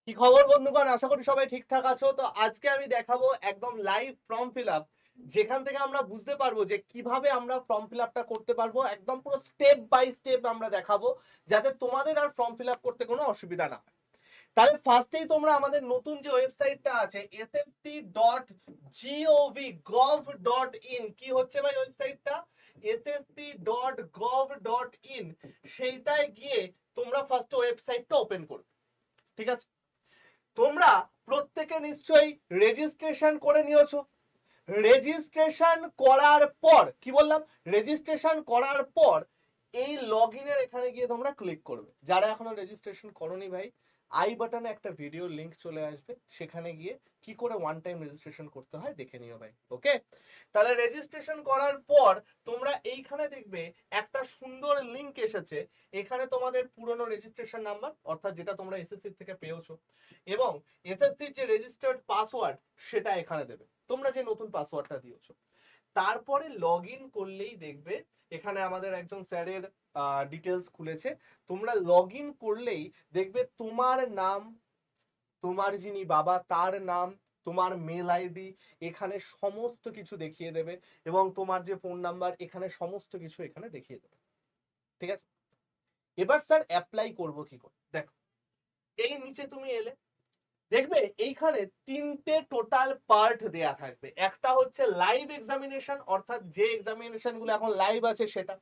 কি খবর বন্ধুগণ, আশা করি সবাই ঠিকঠাক আছো। তো আজকে আমি দেখাবো একদম লাইভ ফর্ম ফিল আপ, যেখান থেকে আমরা বুঝতে পারবো যে কিভাবে আমরা ফর্ম ফিল আপটা করতে পারবো। একদম পুরো স্টেপ বাই স্টেপ আমরা দেখাবো, যাতে তোমাদের আর ফর্ম ফিল আপ করতে কোনো অসুবিধা না হয়। তাহলে ফার্স্টেই তোমরা আমাদের নতুন যে ওয়েবসাইটটা আছে ssc.gov.in, কি হচ্ছে ভাই ওয়েবসাইটটা? ssc.gov.in, সেইটায় গিয়ে তোমরা ফার্স্ট ওয়েবসাইটটা ওপেন করবে। ঠিক আছে, তোমরা প্রত্যেকে নিশ্চয়ই রেজিস্ট্রেশন করে নিয়েছো। রেজিস্ট্রেশন করার পর কি বললাম, রেজিস্ট্রেশন করার পর এই লগ ইনের এখানে গিয়ে তোমরা ক্লিক করবে। যারা এখনো রেজিস্ট্রেশন করোনি ভাই, আই বাটনে একটা ভিডিও লিংক চলে আসবে, সেখানে গিয়ে কি করে ওয়ান টাইম রেজিস্ট্রেশন করতে হয় দেখে নিও ভাই। ওকে, তাহলে রেজিস্ট্রেশন করার পর তোমরা এইখানে দেখবে একটা সুন্দর লিংক এসেছে। এখানে তোমাদের পুরনো রেজিস্ট্রেশন নাম্বার, অর্থাৎ যেটা তোমরা এসএসসি থেকে পেয়েছো, এবং এসএসসির যে রেজিস্টার্ড পাসওয়ার্ড সেটা এখানে দেবে, তোমরা যে নতুন পাসওয়ার্ডটা দিয়েছো। তারপরে লগ ইন করলেই দেখবে এখানে আমাদের একজন স্যারের ডিটেলস খুলেছে। তোমরা লগ ইন করলেই দেখবে তোমার নাম, তোমার যিনি বাবা তার নাম, তোমার মেল আইডি এখানে সমস্ত কিছু দেখিয়ে দেবে, এবং তোমার যে ফোন নাম্বার এখানে সমস্ত কিছু এখানে দেখিয়ে দেবে। ঠিক আছে, এবার স্যার অ্যাপ্লাই করব কি করে দেখো। এই নিচে তুমি এলে দেখবে এইখানে তিনটে টোটাল পার্ট দেয়া থাকবে। একটা হচ্ছে লাইভ এক্সামিনেশন, অর্থাৎ যে এক্সামিনেশন গুলো এখন লাইভ আছে সেটা।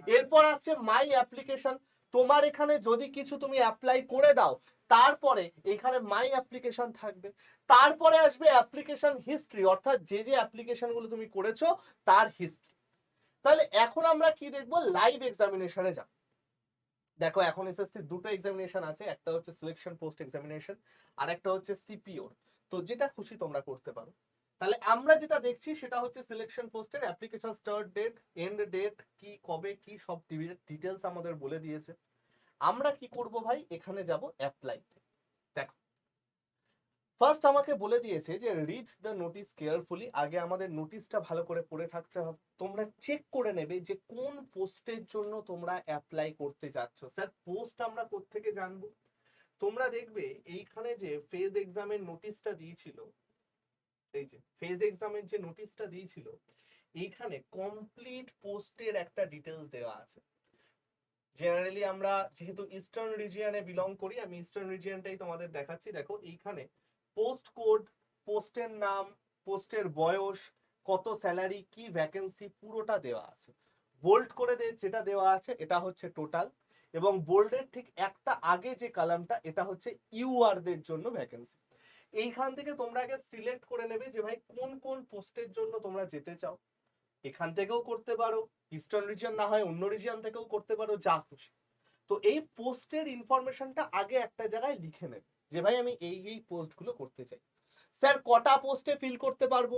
এরপর আসছে মাই অ্যাপ্লিকেশন, তোমার এখানে যদি কিছু তুমি অ্যাপ্লাই করে দাও তারপরে এখানে মাই অ্যাপ্লিকেশন থাকবে। তারপরে আসবে অ্যাপ্লিকেশন হিস্ট্রি, অর্থাৎ যে যে অ্যাপ্লিকেশন গুলো তুমি করেছো তার হিস্ট্রি। তাহলে এখন আমরা কি দেখবো, লাইভ এক্সামিনেশনে যাব। দেখো এখন এসএসসি দুটো এক্সামিনেশন আছে, একটা হচ্ছে সিলেকশন পোস্ট এক্সামিনেশন, আর একটা হচ্ছে সিপিওর। তো যেটা খুশি তোমরা করতে পারো। তাহলে আমরা যেটা দেখছি সেটা হচ্ছে সিলেকশন পোস্টের application start date, end date, কি কবে কি সব ডিটেলস আমাদের বলে দিয়েছে। আমরা কি করব ভাই, এখানে যাব অ্যাপ্লাইতে। দেখো ফার্স্ট আমাকে বলে দিয়েছে যে রিড দ্য নোটিস কেয়ারফুলি। আগে আমাদের নোটিশটা ভালো করে পড়ে থাকতে হবে। তোমরা চেক করে নেবে যে কোন পোস্টের জন্য তোমরা অ্যাপ্লাই করতে যাচ্ছ। স্যার পোস্ট আমরা কোত্থেকে জানবো? তোমরা দেখবে এইখানে যে ফেজ এক্সামের নোটিশটা দিয়েছিল, এই যে ফেজ এক্সামের যে নোটিশটা দিয়েছিল, এইখানে কমপ্লিট পোস্টের একটা ডিটেলস দেওয়া আছে। জেনারেলি আমরা যেহেতু ইস্টার্ন রিজিয়নে বিলং করি, আমি ইস্টার্ন রিজিয়নটাই তোমাদের দেখাচ্ছি। দেখো এইখানে পোস্ট কোড, পোস্টের নাম, পোস্টের বয়স, কত স্যালারি, কি ভ্যাকেন্সি, পুরোটা দেওয়া আছে। বোল্ড করে যেটা দেওয়া আছে এটা হচ্ছে টোটাল, এবং বোল্ডের ঠিক একটা আগে যে কলামটা এটা হচ্ছে ইউআরদের জন্য ভ্যাকেন্সি। এইখান থেকে তোমরা আগে সিলেক্ট করে নেবে যে ভাই কোন কোন পোস্টের জন্য তোমরা যেতে চাও। এখান থেকেও করতে পারো, ইস্টার্ন রিজিয়ন না হয় অন্য রিজিয়ন থেকেও করতে পারো, যা খুশি। তো এই পোস্টের ইনফরমেশনটা আগে একটা জায়গায় লিখে নেবে যে ভাই আমি এই এই পোস্টগুলো করতে চাই। স্যার কটা পোস্টে ফিল করতে পারবো,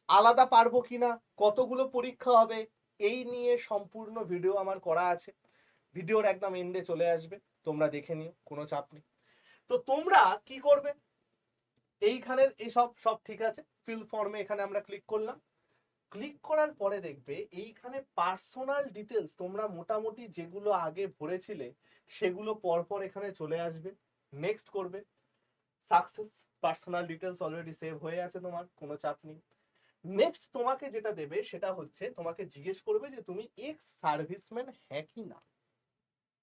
আলাদা পারবো কিনা, কতগুলো পরীক্ষা হবে, এই নিয়ে সম্পূর্ণ ভিডিও আমার করা আছে। ভিডিওর একদম এন্ডে চলে আসবে, তোমরা দেখে নিও, কোনো চাপ নেই। তো তোমরা কি করবে, এইখানে এই সব সব ঠিক আছে, ফিল ফর্মে এখানে আমরা ক্লিক করলাম। ক্লিক করার পরে দেখবে এইখানে পার্সোনাল ডিটেলস তোমরা মোটামুটি যেগুলো আগে ভরেছিলে সেগুলো পরপর এখানে চলে আসবে। নেক্সট করবে, success, personal details already save হয়ে আছে তোমার, কোনো চাপ নেই। নেক্সট তোমাকে যেটা দেবে সেটা হচ্ছে তোমাকে জিজ্ঞেস করবে যে তুমি এক্স সার্ভিসম্যান হ্যাঁ কি না।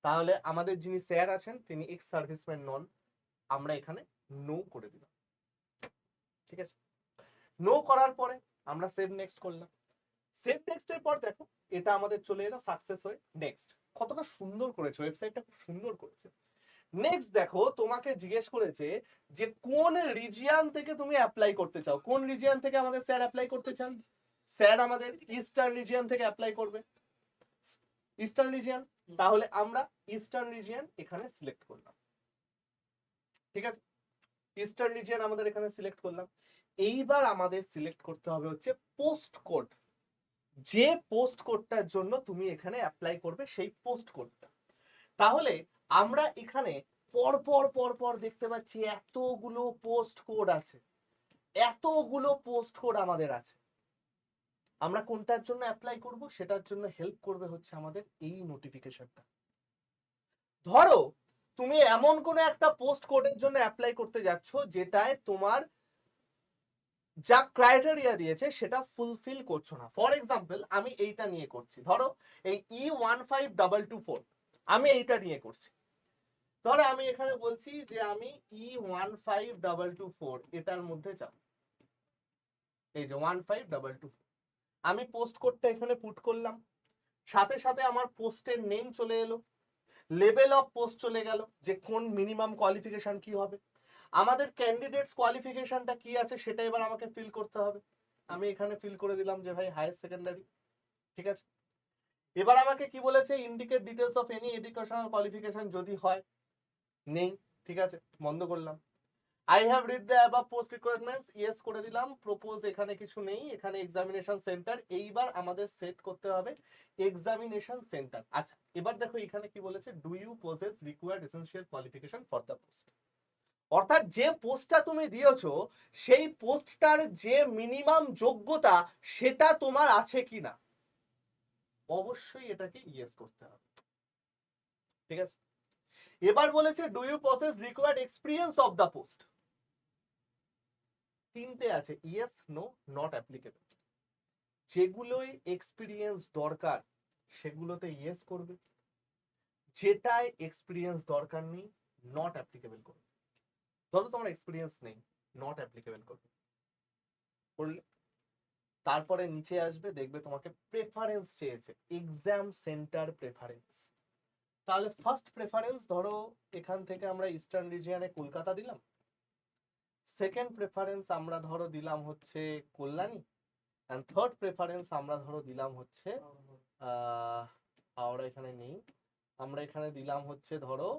তাহলে আমাদের যিনি স্যার আছেন তিনি এক্স সার্ভিসম্যান নন, আমরা এখানে নো করে দিলাম। ঠিক আছে, নো করার পরে আমরা সেভ নেক্সট করলাম। সেভ নেক্সটের পর দেখো এটা আমাদের চলে এলো সাকসেস হয়ে। নেক্সট, কতটা সুন্দর করেছে ওয়েবসাইটটা, খুব সুন্দর করেছে। নেক্সট দেখো তোমাকে জিজ্ঞেস করেছে যে কোন রিজিয়ন থেকে তুমি অ্যাপ্লাই করতে চাও। কোন রিজিয়ন থেকে আমাদের স্যার অ্যাপ্লাই করতে চান? স্যার আমাদের ইস্টার্ন রিজিয়ন থেকে অ্যাপ্লাই করবে। ইস্টার্ন রিজিয়ন, তাহলে আমরা ইস্টার্ন রিজিয়ন এখানে সিলেক্ট করলাম। ঠিক আছে, ইস্টার্ন রিজিয়ন আমাদের এখানে সিলেক্ট করলাম। এইবার আমাদের সিলেক্ট করতে হবে হচ্ছে পোস্ট কোড, যে পোস্ট কোডটার জন্য তুমি এখানে অ্যাপ্লাই করবে সেই পোস্ট কোডটা। তাহলে আমরা এখানে পরপর পরপর দেখতে পাচ্ছি এতগুলো পোস্ট কোড আছে, এতগুলো পোস্ট কোড আমাদের আছে। আমরা কোনটার জন্য অ্যাপ্লাই করব সেটার জন্য হেল্প করবে হচ্ছে আমাদের এই নোটিফিকেশনটা। ধরো তুমি এমন কোনো একটা পোস্ট কোডের জন্য অ্যাপ্লাই করতে যাচ্ছ যেটায় তোমার যা ক্রাইটেরিয়া দিয়েছে সেটা ফুলফিল করছো না। ফর এক্সাম্পল আমি এইটা নিয়ে করছি, ধরো এই E15224 আমি এইটা নিয়ে করছি। ধরো আমি এখানে বলছি যে আমি E15224 এটার মধ্যে যাব, এই যে 15224 আমি পোস্ট করতে এখানে পুট করলাম, সাথে সাথে আমার পোস্টের নেম চলে এলো, লেভেল অফ পোস্ট চলে গেল যে কোন মিনিমাম কোয়ালিফিকেশন কি হবে, আমাদের ক্যান্ডিডেটস কোয়ালিফিকেশনটা কি আছে সেটা এবার আমাকে ফিল করতে হবে। আমি এখানে ফিল করে দিলাম যে ভাই হায়ার সেকেন্ডারি, ঠিক আছে। এবার আমাকে কি বলেছে, indicate details of any educational qualification, যদি হয় নেই, ঠিক আছে, বন্ধ করলাম। I have read the above post requirements, yes করে দিলাম। প্রপোজ এখানে কিছু নেই, এখানে এক্সামিনেশন সেন্টার, এইবার আমাদের সেট করতে হবে এক্সামিনেশন সেন্টার। আচ্ছা এবার দেখো এখানে কি বলেছে, do you possess required essential qualification for the post, অর্থাৎ যে পোস্টটা তুমি দিয়েছো সেই পোস্টটার যে মিনিমাম যোগ্যতা সেটা তোমার আছে কিনা, অবশ্যই এটাকে ইয়েস করতে হবে, ঠিক আছে। এবার বলেছে do you process required experience of the post, তিনটে আছে, ইয়েস, নো, নট অ্যাপ্লিকেবল। যেগুলোই এক্সপিরিয়েন্স দরকার সেগুলোতে ইয়েস করবে, যেটায় এক্সপিরিয়েন্স দরকার নেই নট অ্যাপ্লিকেবল করবে। ধরো তোমার এক্সপিরিয়েন্স নেই, নট অ্যাপ্লিকেবল করবে, করলে তারপরে নিচে আসবে দেখবে তোমাকে প্রেফারেন্স চেয়েছে, এক্সাম সেন্টার প্রেফারেন্স। তাহলে ফার্স্ট প্রেফারেন্স ধরো এখান থেকে আমরা ইস্টার্ন রিজিয়নে কলকাতা দিলাম, সেকেন্ড প্রেফারেন্স আমরা ধরো দিলাম হচ্ছে কল্যাণী, এন্ড থার্ড প্রেফারেন্স আমরা ধরো দিলাম হচ্ছে হাওড়া এখানে নেই, আমরা এখানে দিলাম হচ্ছে ধরো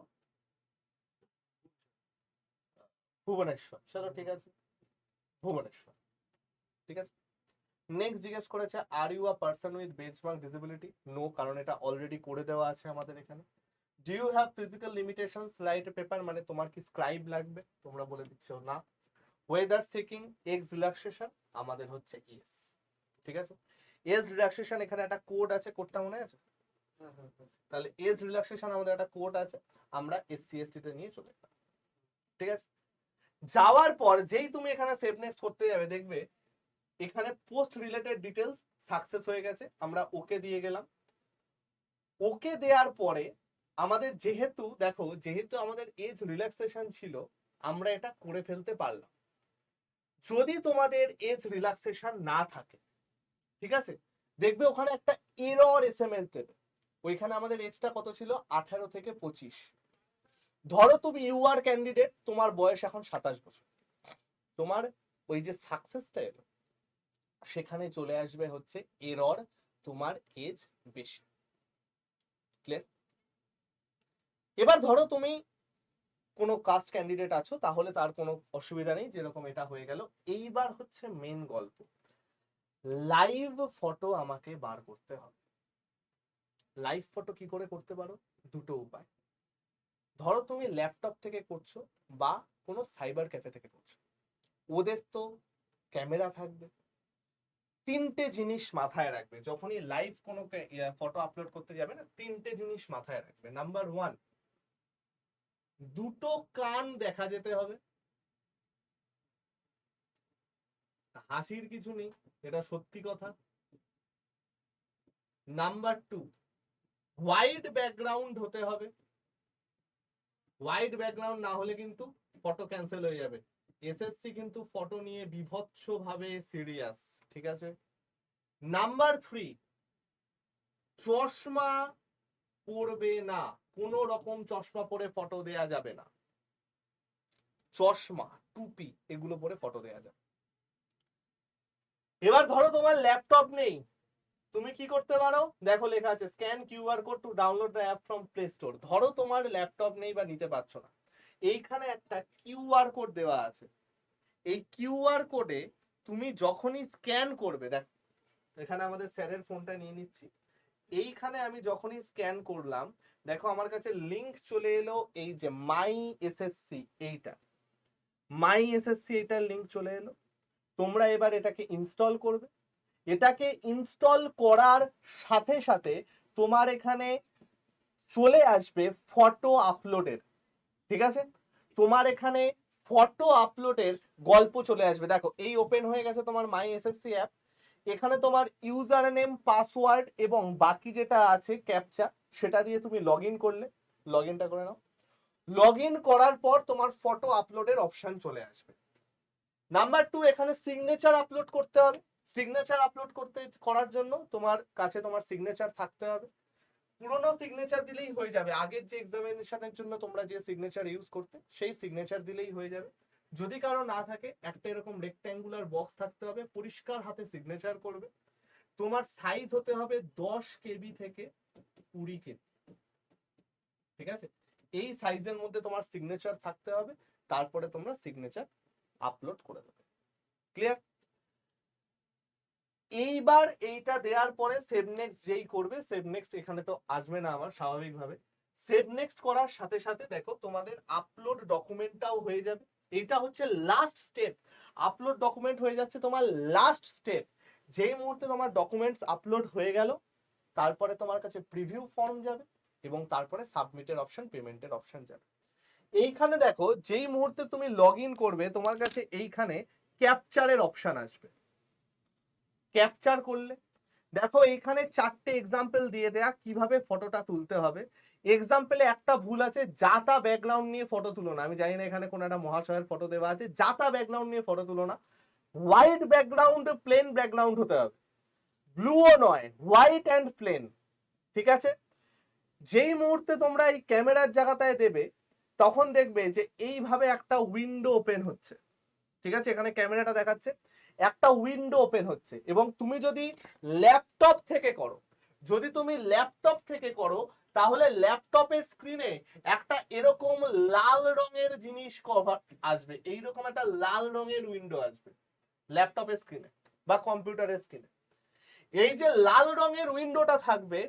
ভুবনেশ্বর, চলো ঠিক আছে ভুবনেশ্বর, ঠিক আছে। নেক্সট জিজ্ঞেস করেছে are you a person with benchmark disability, no, কারণ এটা অলরেডি করে দেওয়া আছে আমাদের এখানে। Do you have physical limitations write paper, মানে তোমার কি স্ক্রাইব লাগবে, তোমরা বলে দিচ্ছ না। ওয়েদার সিকিং এক্স রিল্যাক্সেশন, আমাদের হচ্ছে ইয়েস, ঠিক আছে। এজ রিল্যাক্সেশন এখানে একটা কোড আছে, কোডটা মনে আছে, তাহলে এজ রিল্যাক্সেশন আমাদের একটা কোড আছে, আমরা এসসি এসটি তে নিয়ে চলে গেলাম, ঠিক আছে। যাওয়ার পর যেই তুমি এখানে সেভ নেক্সট করতে যাবে দেখবে এখানে পোস্ট রিলেটেড ডিটেলস সাকসেস হয়ে গেছে, আমরা ওকে দিয়ে গেলাম। ওকে দেওয়ার পরে আমাদের যেহেতু দেখো যেহেতু আমাদের এজ রিল্যাক্সেশন ছিল আমরা এটা করে ফেলতে পারলাম। যদি তোমাদের এজ রিল্যাক্সেশন না থাকে, ঠিক আছে, দেখবে ওখানে একটা এরর এসএমএস দেবে, ওইখানে আমাদের এজটা কত ছিল 18 থেকে 25। ধরো তুমি ইউআর ক্যান্ডিডেট, তোমার বয়স এখন 27 বছর, তোমার ওই যে সাকসেসটা এলো সেখানে চলে আসবে হচ্ছে এরর তোমার এজ বেশি, ক্লিয়ার। এবার ধরো তুমি কোনো কাস্ট ক্যান্ডিডেট আছো তাহলে তার কোনো অসুবিধা নেই, যেরকম এটা হয়ে গেল। এইবার হচ্ছে মেন গল্প, লাইভ ফটো আমাকে বার করতে হবে। লাইভ ফটো কি করে করতে পারো, দুটো উপায়। ধরো তুমি ল্যাপটপ থেকে করছো বা কোনো সাইবার ক্যাফে থেকে করছো, ওদের তো ক্যামেরা থাকবে। তিনটে জিনিস মাথায় রাখবে যখনই লাইভ কোনো ফটো আপলোড করতে যাবে না, তিনটে জিনিস মাথায় রাখবে। নাম্বার 1, দুটো কান দেখা যেতে হবে, হাসির কিছু নেই, এটা সত্যি কথা। নাম্বার 2, হোয়াইট ব্যাকগ্রাউন্ড হতে হবে, হোয়াইট ব্যাকগ্রাউন্ড না হলে কিন্তু ফটো ক্যান্সেল হয়ে যাবে। এসএসসি কিন্তু ফটো নিয়ে বিভৎস ভাবে সিরিয়াস, ঠিক আছে। নাম্বার 3, চশমা পরবে না, কোনো রকম চশমা পরে ফটো দেয়া যাবে না, চশমা টুপি এগুলো পরে ফটো দেয়া যাবে। এবার ধরো তোমার ল্যাপটপ নেই, তুমি কি করতে পারো, দেখো লেখা আছে scan QR code to download the app from play store. ধরো তোমার ল্যাপটপ নেই বা নিতে পারছো না, এইখানে একটা কিউআর কোড দেওয়া আছে, এই কিউআর কোডে তুমি যখনই স্ক্যান করবে, দেখ এখানে আমাদের স্যারের ফোনটা নিয়ে নিচ্ছি, এইখানে আমি যখনই স্ক্যান করলাম দেখো আমার কাছে লিংক চলে এলো, এই যে মাই এসএসসি, এইটা মাই এসএসসি এইটার লিংক চলে এলো। তোমরা এবার এটাকে ইনস্টল করবে, এটাকে ইনস্টল করার সাথে সাথে তোমার এখানে চলে আসবে ফটো আপলোডের, ঠিক আছে, তোমার এখানে ফটো আপলোডের গল্প চলে আসবে। দেখো এই ওপেন হয়ে গেছে তোমার মাই এসএসসি অ্যাপ, এখানে তোমার ইউজার নেম, পাসওয়ার্ড এবং বাকি যেটা আছে ক্যাপচা, সেটা দিয়ে তুমি লগ ইন করলে, লগ ইনটা করে নাও। লগ ইন করার পর তোমার ফটো আপলোডের অপশন চলে আসবে। নাম্বার 2, এখানে সিগনেচার আপলোড করতে হবে। সিগনেচার আপলোড করার জন্য তোমার কাছে তোমার সিগনেচার থাকতে হবে। পুরোনো সিগনেচার দিলেই হয়ে যাবে, আগের যে এক্সামিনেশনের জন্য তোমরা যে সিগনেচার ইউজ করতে সেই সিগনেচার দিলেই হয়ে যাবে। যদি কারো না থাকে, একটা এরকম রেক্ট্যাঙ্গুলার বক্স থাকতে হবে, পরিষ্কার হাতে সিগনেচার করবে। তোমার সাইজ হতে হবে 10 কেবি থেকে 20 কেবি, ঠিক আছে? এই সাইজের মধ্যে তোমার সিগনেচার থাকতে হবে, তারপরে তোমরা সিগনেচার আপলোড করে দেবে। ক্লিয়ার? এইবার এইটা দেওয়ার পরে সেভ নেক্সট যেই করবে, সেভ নেক্সট এখানে তো আসবে না আমার স্বাভাবিকভাবে। সেভ নেক্সট করার সাথে সাথে দেখো তোমাদের আপলোড ডকুমেন্টটাও হয়ে যাবে। এইটা হচ্ছে লাস্ট স্টেপ, আপলোড ডকুমেন্ট হয়ে যাচ্ছে তোমার লাস্ট স্টেপ। যেই মুহূর্তে তোমার ডকুমেন্টস আপলোড হয়ে গেল, তারপরে তোমার কাছে প্রিভিউ ফর্ম যাবে এবং তারপরে সাবমিটের অপশন, পেমেন্টের অপশন যাবে। এইখানে দেখো যেই মুহূর্তে তুমি লগ ইন করবে, তোমার কাছে এইখানে ক্যাপচারের অপশন আসবে। ক্যাপচার করলে দেখো এইখানে 4টে এক্সাম্পল দিয়ে দেয়া কিভাবে ফটোটা তুলতে হবে। এক্সাম্পলে একটা ভুল আছে, যাতা ব্যাকগ্রাউন্ড নিয়ে ফটো তুলো না। আমি জানি না এখানে কোন একটা মহাশয়ের ফটো দেওয়া আছে, যাতা ব্যাকগ্রাউন্ড নিয়ে ফটো তুলো না। হোয়াইট ব্যাকগ্রাউন্ড, প্লেন ব্যাকগ্রাউন্ড হতে হবে, ব্লুও নয়, হোয়াইট অ্যান্ড প্লেন। ঠিক আছে? যেই মুহূর্তে তোমরা এই ক্যামেরার জায়গাটায় দেবে, তখন দেখবে যে এইভাবে একটা উইন্ডো ওপেন হচ্ছে। ঠিক আছে, এখানে ক্যামেরাটা দেখাচ্ছে, একটা উইন্ডো ওপেন হচ্ছে। এবং তুমি যদি ল্যাপটপ থেকে করো, যদি তুমি ল্যাপটপ থেকে করো, তাহলে ল্যাপটপের স্ক্রিনে একটা এরকম লাল রঙের জিনিস কভার আসবে, এইরকম একটা লাল রঙের উইন্ডো আসবে ল্যাপটপের স্ক্রিনে বা কম্পিউটারের স্ক্রিনে। এই যে লাল রঙের উইন্ডোটা থাকবে,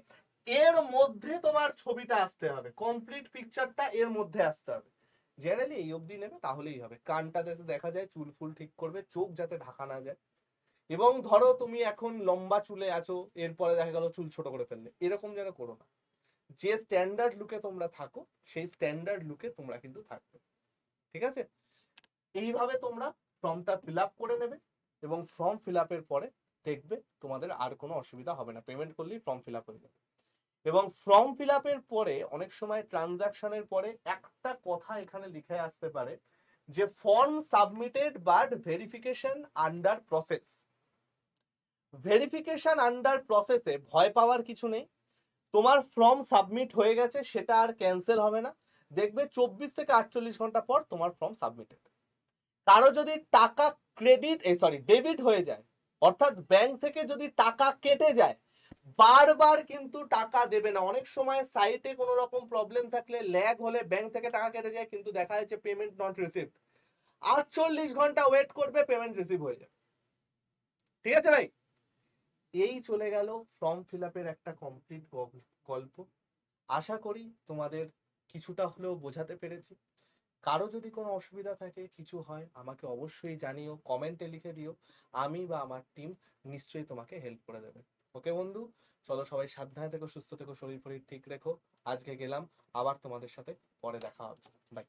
এর মধ্যে তোমার ছবিটা আসতে হবে, কমপ্লিট পিকচারটা এর মধ্যে আসতে হবে। জেনারেলি এই অবধি নেবে তাহলেই হবে। কানটা যাতে দেখা যায়, চুল ফুল ঠিক করবে, চোখ যাতে ঢাকা না যায়। এবং ধরো তুমি এখন লম্বা চুলে আছো, এরপরে দেখা গেল চুল ছোট করে ফেললে, এরকম যেন করো না। যে স্ট্যান্ডার্ড লুকে তোমরা থাকো, সেই স্ট্যান্ডার্ড লুকে তোমরা কিন্তু থাকবে। ঠিক আছে? এইভাবে তোমরা ফর্মটা ফিল আপ করে নেবে এবং ফর্ম ফিল আপের পরে দেখবে তোমাদের আর কোনো অসুবিধা হবে না, পেমেন্ট করলেই ফর্ম ফিল আপ হয়ে যাবে। এবং ফর্ম ফিল আপের পরে অনেক সময় ট্রানজাকশনের পরে একটা কথা এখানে লিখে আসতে পারে যে form submitted but verification under process. Verification under প্রসেসে ভয় পাওয়ার কিছু নেই। তোমার ফর্ম সাবমিট হয়ে গেছে, সেটা আর ক্যান্সেল হবে না। দেখবে 24 থেকে 48 ঘন্টা পর তোমার ফর্ম সাবমিটেড। কারো যদি টাকা ডেবিট হয়ে যায়, অর্থাৎ ব্যাংক থেকে যদি টাকা কেটে যায়, বারবার কিন্তু টাকা দেবে না। অনেক সময় সাইটে কোনো রকম প্রবলেম থাকলে, ল্যাগ হলে ব্যাংক থেকে টাকা কেটে যায়, কিন্তু দেখা যাচ্ছে পেমেন্ট নট রিসিভড। 48 ঘন্টা ওয়েট করবে, পেমেন্ট রিসিভ হয়ে যাবে। ঠিক আছে ভাই? এই চলে গেল ফর্ম ফিল আপের একটা কমপ্লিট গল্প। আশা করি তোমাদের কিছুটা হলেও বোঝাতে পেরেছি। কারো যদি কোনো অসুবিধা থাকে, কিছু হয়, আমাকে অবশ্যই জানিও, কমেন্টে লিখে দিও। আমি বা আমার টিম নিশ্চয়ই তোমাকে হেল্প করে দেবে। ওকে বন্ধু, চলো সবাই সাবধানে থেকো, সুস্থ থেকো, শরীর ফরীর ঠিক রেখো। আজকে গেলাম, আবার তোমাদের সাথে পরে দেখা হবে। বাই।